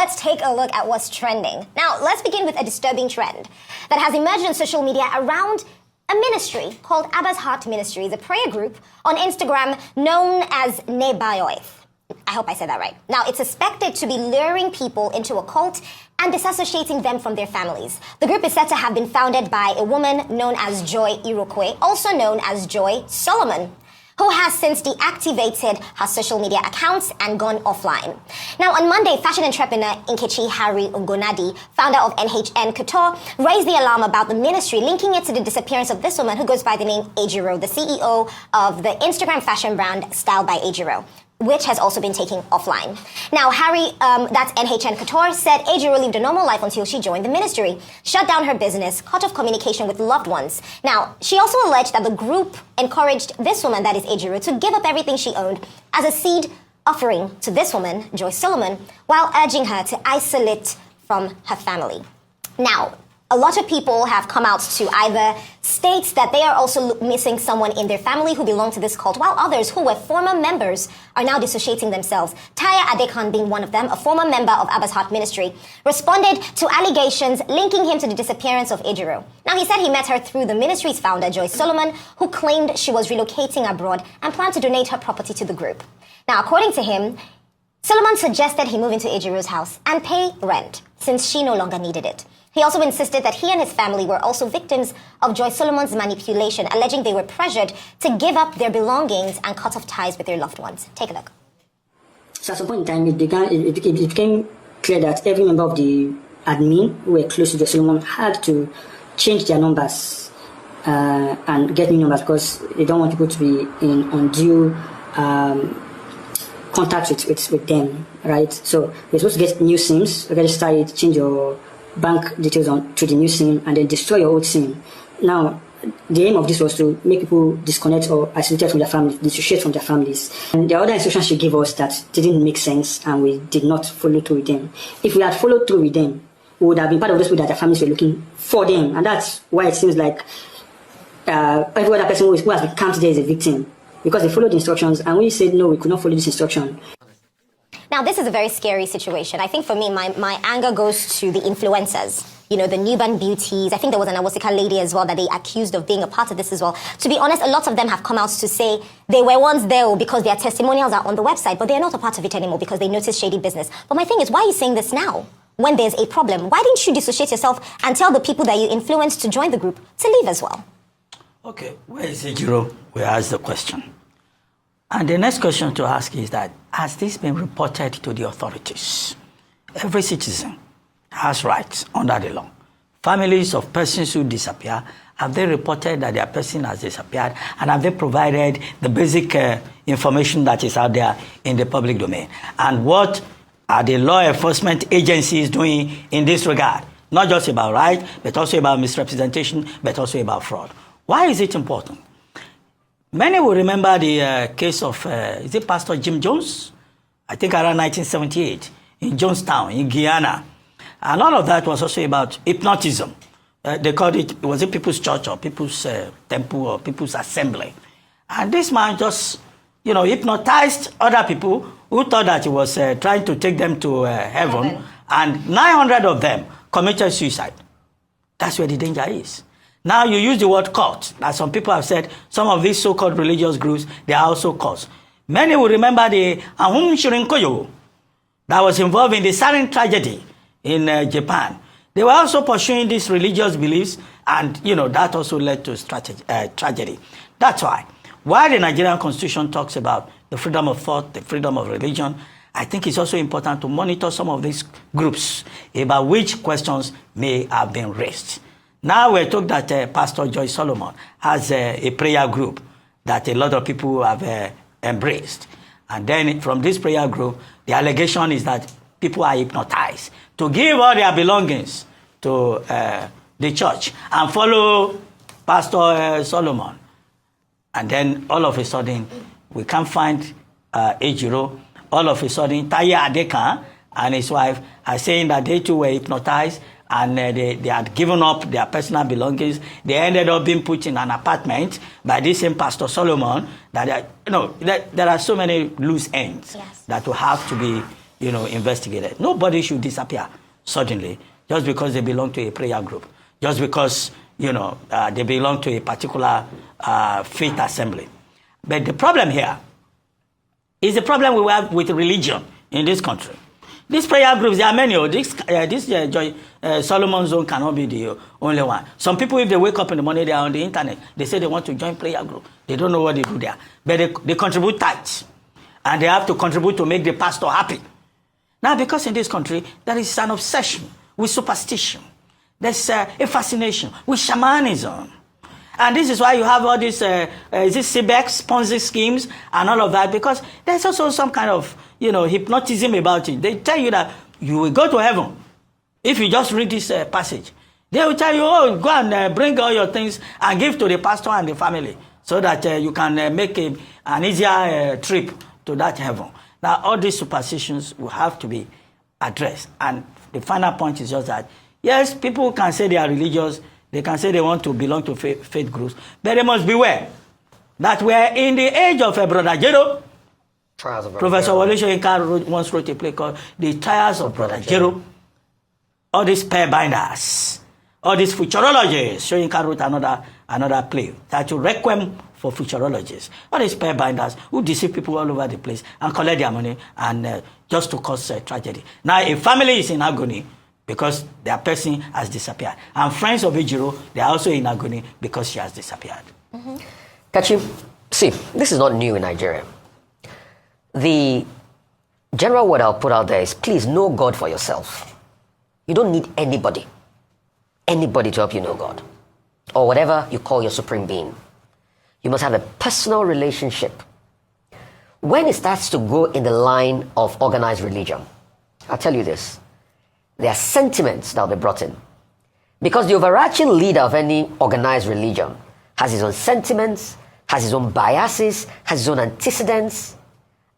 let's take a look at what's trending. Now, let's begin with a disturbing trend that has emerged on social media around a ministry called Abba's Heart Ministry, a prayer group on Instagram known as Nebaioth. I hope I said that right. Now, it's suspected to be luring people into a cult and disassociating them from their families. The group is said to have been founded by a woman known as Joy Irokwe, also known as Joy Solomon, who has since deactivated her social media accounts and gone offline. Now, on Monday, fashion entrepreneur Nkechi Harry Ungonadi, founder of NHN Couture, raised the alarm about the ministry, linking it to the disappearance of this woman who goes by the name Ejiro, the CEO of the Instagram fashion brand Style by Ejiro, which has also been taken offline. Now, Harry, that's NHN Couture, said Ejiro lived a normal life until she joined the ministry, shut down her business, cut off communication with loved ones. Now, she also alleged that the group encouraged this woman, that is Ejiro, to give up everything she owned as a seed offering to this woman, Joy Solomon, while urging her to isolate from her family. Now, a lot of people have come out to either state that they are also missing someone in their family who belonged to this cult, while others who were former members are now dissociating themselves. Taya Adekan being one of them, a former member of Abba's Heart Ministry, responded to allegations linking him to the disappearance of Ejiro. Now, he said he met her through the ministry's founder, Joy Solomon, who claimed she was relocating abroad and planned to donate her property to the group. Now, according to him, Solomon suggested he move into Ejiro's house and pay rent, since she no longer needed it. He also insisted that he and his family were also victims of Joy Solomon's manipulation, alleging they were pressured to give up their belongings and cut off ties with their loved ones. Take a look. So at some point in time, it became clear that every member of the admin who were close to Joy Solomon had to change their numbers and get new numbers because they don't want people to be in undue contact with them, right? So you're supposed to get new SIMs, register it, change your bank details to the new SIM, and then destroy your old SIM. Now, the aim of this was to make people disconnect or isolate from their families, dissociate from their families. And the other instructions she gave us that didn't make sense, and we did not follow through with them. If we had followed through with them, we would have been part of those people that their families were looking for them, and that's why it seems like every other person who has been counted there is a victim, because they followed the instructions, and we said no, we could not follow this instruction. Now, this is a very scary situation. I think for me, my anger goes to the influencers. You know, the newborn beauties. I think there was an Awosika lady as well that they accused of being a part of this as well. To be honest, a lot of them have come out to say they were once there because their testimonials are on the website, but they are not a part of it anymore because they noticed shady business. But my thing is, why are you saying this now when there's a problem? Why didn't you dissociate yourself and tell the people that you influenced to join the group to leave as well? Okay, where is Ejiro? We ask the question. And the next question to ask is that, has this been reported to the authorities? Every citizen has rights under the law. Families of persons who disappear, have they reported that their person has disappeared, and have they provided the basic information that is out there in the public domain? And what are the law enforcement agencies doing in this regard? Not just about right, but also about misrepresentation, but also about fraud. Why is it important? Many will remember the case of, is it Pastor Jim Jones? I think around 1978 in Jonestown, in Guyana. And all of that was also about hypnotism. They called it, was it People's Church or People's Temple or People's Assembly? And this man just, hypnotized other people who thought that he was trying to take them to heaven. And 900 of them committed suicide. That's where the danger is. Now you use the word cult. As some people have said, some of these so-called religious groups, they are also cults. Many will remember the Ahum Shirinkoyo that was involved in the sarin tragedy in Japan. They were also pursuing these religious beliefs, and that also led to tragedy. That's why the Nigerian Constitution talks about the freedom of thought, the freedom of religion, I think it's also important to monitor some of these groups about which questions may have been raised. Now we're told that Pastor Joy Solomon has a prayer group that a lot of people have embraced. And then from this prayer group, the allegation is that people are hypnotized to give all their belongings to the church and follow Pastor Solomon. And then all of a sudden, we can't find Ejiro. All of a sudden, Taya Adekan and his wife are saying that they too were hypnotized, and they had given up their personal belongings. They ended up being put in an apartment by this same Pastor Solomon. That there are so many loose ends that will have to be, investigated. Nobody should disappear suddenly just because they belong to a prayer group, just because, they belong to a particular faith assembly. But the problem here is the problem we have with religion in this country. These prayer groups, there are many. Solomon Zone cannot be the only one. Some people, if they wake up in the morning, they are on the internet. They say they want to join prayer group. They don't know what they do there. But they contribute tithes. And they have to contribute to make the pastor happy. Now, because in this country, there is an obsession with superstition. There's a fascination with shamanism. And this is why you have all these CBEX, Ponzi schemes, and all of that, because there's also some kind of, hypnotism about it. They tell you that you will go to heaven if you just read this passage. They will tell you, go and bring all your things and give to the pastor and the family so that you can make an easier trip to that heaven. Now, all these superstitions will have to be addressed. And the final point is just that, yes, people can say they are religious, they can say they want to belong to faith groups, but they must beware that we're in the age of Brother Jero. Professor Wale Soyinka once wrote a play called The Trials of Brother Jero. All these pair binders, all these futurologists. Soyinka wrote another play titled Requiem for Futurologists. All these pair binders who deceive people all over the place and collect their money and just to cause tragedy. Now, a family is in agony because their person has disappeared. And friends of Ejiro, they are also in agony because she has disappeared. Kachi, see, this is not new in Nigeria. The general word I'll put out there is, please know God for yourself. You don't need anybody to help you know God, or whatever you call your supreme being. You must have a personal relationship. When it starts to go in the line of organized religion, I'll tell you this, there are sentiments that will be brought in. Because the overarching leader of any organized religion has his own sentiments, has his own biases, has his own antecedents,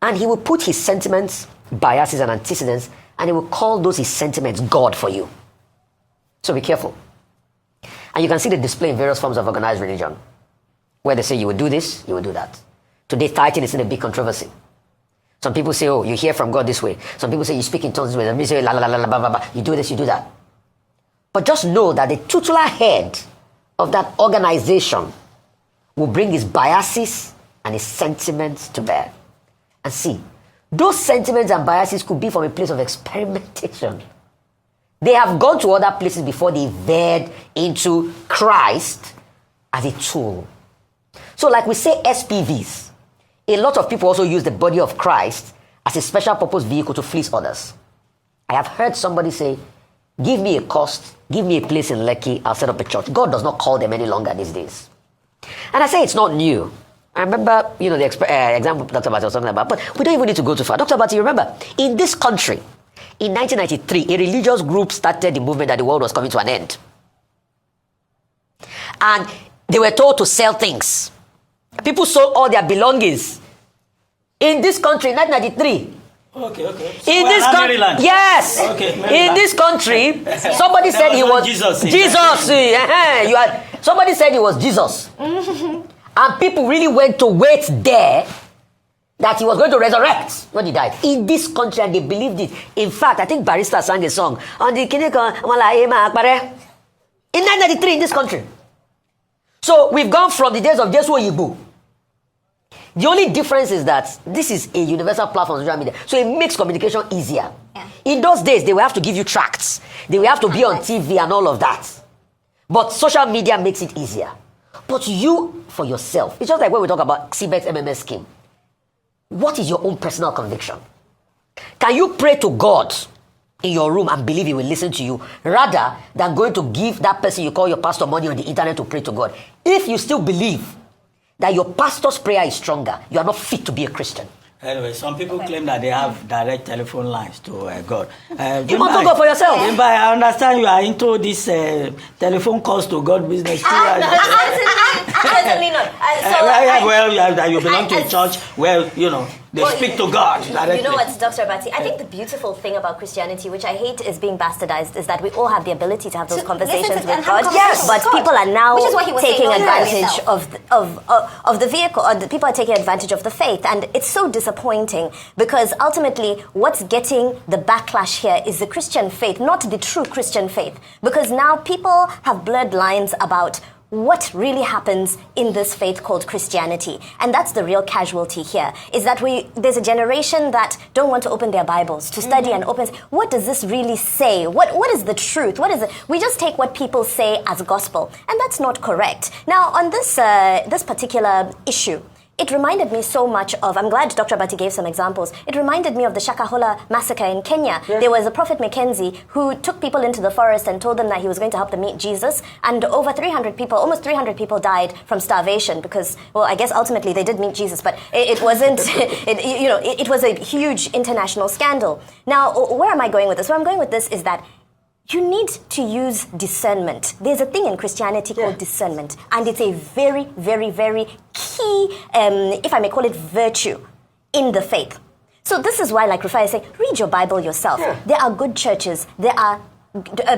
and he will put his sentiments, biases, and antecedents, and he will call those his sentiments God for you. So be careful. And you can see the display in various forms of organized religion, where they say you will do this, you will do that. Today, tithing is in a big controversy. Some people say, oh, you hear from God this way. Some people say you speak in tongues this way. Some people say, la la la la, blah, blah, blah. You do this, you do that. But just know that the tutelar head of that organization will bring his biases and his sentiments to bear. And see, those sentiments and biases could be from a place of experimentation. They have gone to other places before they veered into Christ as a tool. So like we say SPVs, a lot of people also use the body of Christ as a special purpose vehicle to fleece others. I have heard somebody say, give me a cost, give me a place in Lekki, I'll set up a church. God does not call them any longer these days. And I say it's not new. I remember, the example Dr. Abati was talking about, but we don't even need to go too far. Dr. Abati, remember, in this country, in 1993, a religious group started the movement that the world was coming to an end. And they were told to sell things. People sold all their belongings. In this country, 1993. Okay. So in this country, yes. Okay, in this country, somebody said he was Jesus. Somebody said he was Jesus. And people really went to wait there that he was going to resurrect when he died. In this country, and they believed it. In fact, I think Barrister sang a song. In 1993 in this country. So we've gone from the days of Jesu Oyibo. The only difference is that this is a universal platform on social media. So it makes communication easier. Yeah. In those days, they will have to give you tracts. They will have to be on TV and all of that. But social media makes it easier. But you, for yourself, it's just like when we talk about CBEX MMS scheme. What is your own personal conviction? Can you pray to God in your room and believe he will listen to you rather than going to give that person you call your pastor money on the internet to pray to God? If you still believe that your pastor's prayer is stronger, you are not fit to be a Christian. Anyway, some people claim that they have direct telephone lines to God. You want to go for yourself? I understand you are into this telephone calls to God business too. Absolutely. certainly not. You belong to a church where, they speak to God directly. You know what, Dr. Abati? I think the beautiful thing about Christianity, which I hate is being bastardized, is that we all have the ability to have those conversations with God. Yes. But people are now taking advantage Yes. of the vehicle, or the people are taking advantage of the faith. And it's so disappointing because ultimately what's getting the backlash here is the Christian faith, not the true Christian faith. Because now people have blurred lines about what really happens in this faith called Christianity. And that's the real casualty here, is that there's a generation that don't want to open their Bibles to study and open. What does this really say? What is the truth? What is it? We just take what people say as gospel, and that's not correct. Now, on this particular issue, it reminded me so much of, I'm glad Dr. Abati gave some examples. It reminded me of the Shakahola massacre in Kenya. Yeah. There was a Prophet Mackenzie who took people into the forest and told them that he was going to help them meet Jesus. And over 300 people, almost 300 people died from starvation because, well, I guess ultimately they did meet Jesus, but it wasn't, it was a huge international scandal. Now, where am I going with this? Where I'm going with this is that you need to use discernment. There's a thing in Christianity called discernment, and it's a very, very, very key, if I may call it, virtue in the faith. So this is why, like Rufai is saying, read your Bible yourself. Yeah. There are good churches. There are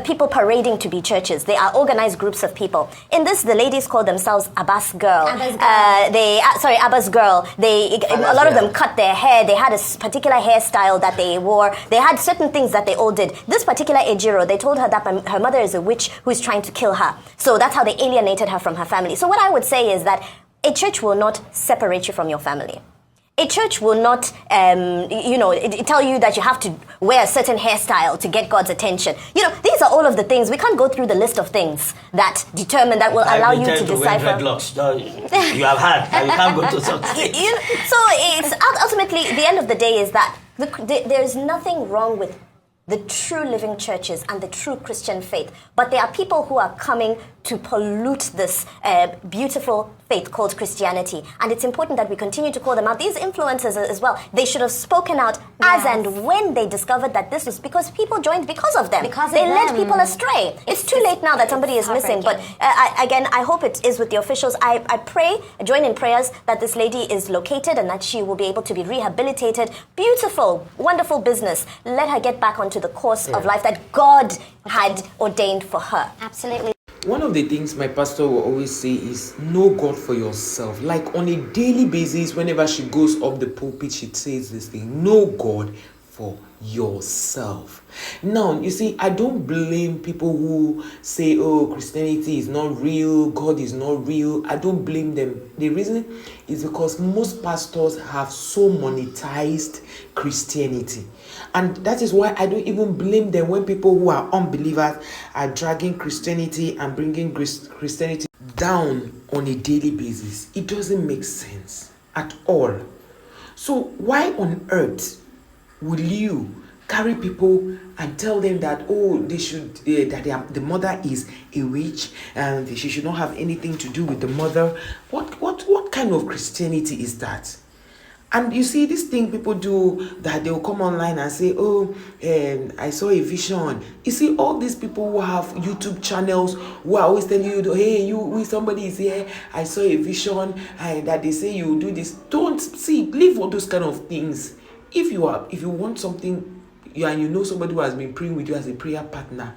people parading to be churches. They are organized groups of people. In this, the ladies call themselves Abbas Girl. Abbas Girl. A lot of them cut their hair. They had a particular hairstyle that they wore. They had certain things that they all did. This particular Ejiro, they told her that her mother is a witch who is trying to kill her. So that's how they alienated her from her family. So what I would say is that a church will not separate you from your family. A church will not, tell you that you have to wear a certain hairstyle to get God's attention. These are all of the things. We can't go through the list of things that will allow you to decipher. You have had, and you can't go to something. So it's ultimately, the end of the day is that there's nothing wrong with the true living churches and the true Christian faith. But there are people who are coming to pollute this beautiful faith called Christianity. And it's important that we continue to call them out. These influencers as well, they should have spoken out as and when they discovered that this was because people joined because of them. They led people astray. It's too late now that somebody is missing. But I hope it is with the officials. I pray, join in prayers that this lady is located and that she will be able to be rehabilitated. Beautiful, wonderful business. Let her get back onto the course of life that God had ordained for her. Absolutely. One of the things my pastor will always say is know God for yourself. Like on a daily basis, whenever she goes up the pulpit, she says this thing, know God for yourself. Now, you see, I don't blame people who say, oh, Christianity is not real, God is not real. I don't blame them. The reason is because most pastors have so monetized Christianity. And that is why I don't even blame them when people who are unbelievers are dragging Christianity and bringing Christianity down on a daily basis. It doesn't make sense at all. So why on earth will you carry people and tell them that, oh, they should, the mother is a witch and she should not have anything to do with the mother? What kind of Christianity is that? And you see, this thing people do, that they will come online and say, oh, I saw a vision. You see, all these people who have YouTube channels who are always telling you, hey, somebody is here, I saw a vision, and that they say you do this. Don't leave all those kind of things. If you want something, and you know somebody who has been praying with you as a prayer partner,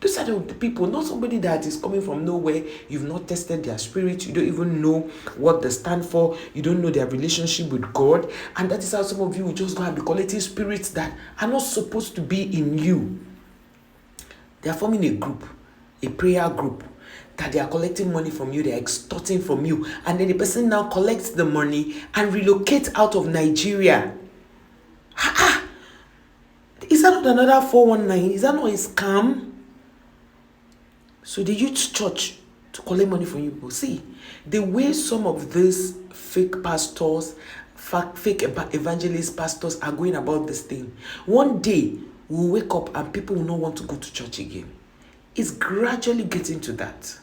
those are the people, not somebody that is coming from nowhere. You've not tested their spirit. You don't even know what they stand for. You don't know their relationship with God. And that is how some of you will just go and be collecting spirits that are not supposed to be in you. They are forming a group, a prayer group, that they are collecting money from you, they are extorting from you. And then the person now collects the money and relocates out of Nigeria. Is that not another 419? Is that not a scam? So they use church to collect money from you people. See, the way some of these fake pastors, fake evangelist pastors are going about this thing, one day we'll wake up and people will not want to go to church again. It's gradually getting to that.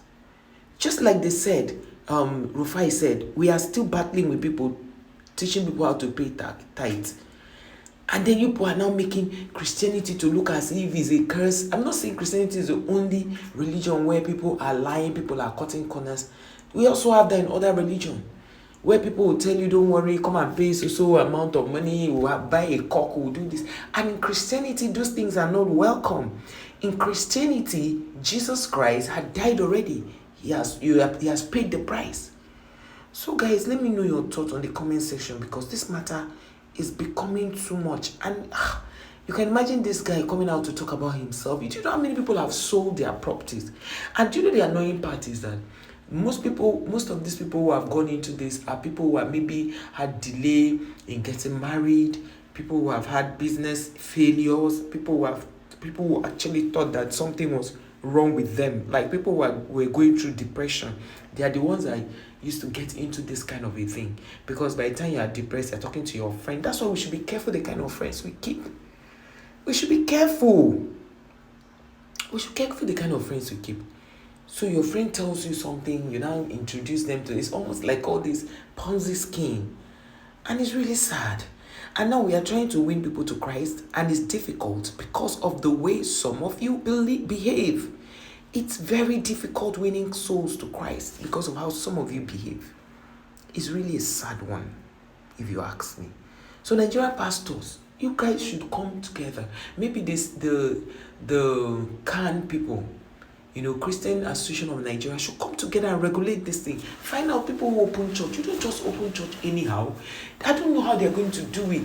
Just like they said, Rufai said, we are still battling with people, teaching people how to pay tithe. And then you people are now making Christianity to look as if it's a curse. I'm not saying Christianity is the only religion where people are lying, people are cutting corners. We also have that in other religion, where people will tell you, don't worry, come and pay so amount of money, we'll buy a cock, we'll do this. And in Christianity, those things are not welcome. In Christianity, Jesus Christ had died already. He has paid the price. So guys, let me know your thoughts on the comment section, because this matter is becoming too much. And you can imagine this guy coming out to talk about himself. Do you know how many people have sold their properties? And do you know the annoying part is that most of these people who have gone into this are people who have maybe had delay in getting married, people who have had business failures, people who actually thought that something was wrong with them, like people who were going through depression. They are the ones that used to get into this kind of a thing, because by the time you are depressed, you're talking to your friend. That's why we should be careful the kind of friends we keep. We should be careful. We should be careful the kind of friends we keep. So your friend tells you something, you now introduce them to, it's almost like all this Ponzi scheme. And it's really sad. And now we are trying to win people to Christ, and it's difficult because of the way some of you behave. It's very difficult winning souls to Christ because of how some of you behave. It's really a sad one, if you ask me. So Nigerian pastors, you guys should come together. Maybe the CAN people, Christian Association of Nigeria, should come together and regulate this thing. Find out people who open church. You don't just open church anyhow. I don't know how they're going to do it.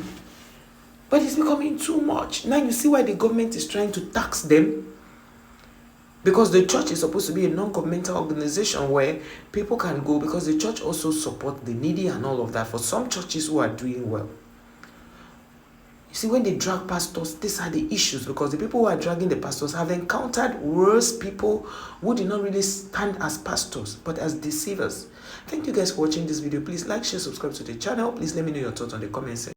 But it's becoming too much. Now you see why the government is trying to tax them. Because the church is supposed to be a non-governmental organization where people can go, because the church also supports the needy and all of that for some churches who are doing well. You see, when they drag pastors, these are the issues, because the people who are dragging the pastors have encountered worse people who did not really stand as pastors, but as deceivers. Thank you guys for watching this video. Please like, share, subscribe to the channel. Please let me know your thoughts on the comment section.